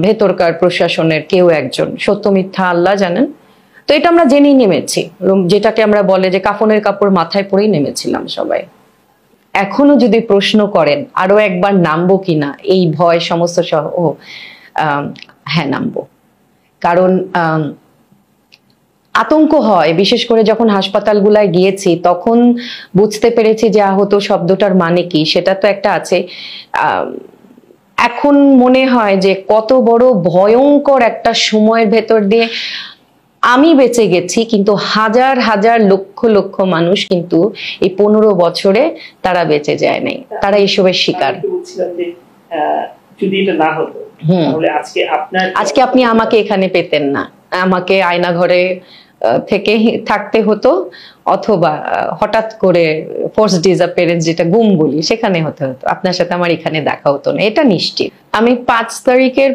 ভেতরকার প্রশাসনের কেউ একজন, সত্য মিথ্যা আল্লাহ জানেন। তো এটা আমরা জেনেই নেমেছি, যেটাকে আমরা বলে যে কাফনের কাপড় মাথায় পরেই নেমেছিলাম সবাই। এখনো যদি প্রশ্ন করেন আরো একবার নামবো কিনা এই ভয় সমস্ত সহ, হ্যাঁ নামবো। কারণ আতঙ্ক হয়, বিশেষ করে যখন হাসপাতালগুলায় গিয়েছি তখন বুঝতে পেরেছি যে আহত শব্দটার মানে কি, সেটা তো একটা আছে। এখন মনে হয় যে কত বড় ভয়ঙ্কর একটা সময়ের ভেতর দিয়ে আমি বেঁচে গেছি, কিন্তু হাজার হাজার লক্ষ লক্ষ মানুষ কিন্তু এই 15 বছরে তারা বেঁচে যায় নাই, তারা এসবের শিকার। যদি এটা না হতো তাহলে আজকে আপনি আমাকে এখানে পেতেন না, আমাকে আয়না ঘরে থেকে থাকতে হতো, অথবা হঠাৎ করে ফোর্স ডিসঅ্যাপিয়ারেন্স যেটা গুম বলি সেখানে হতে হতো, আপনার সাথে আমার এখানে দেখা হতো না, এটা নিশ্চিত। আমি 5 তারিখের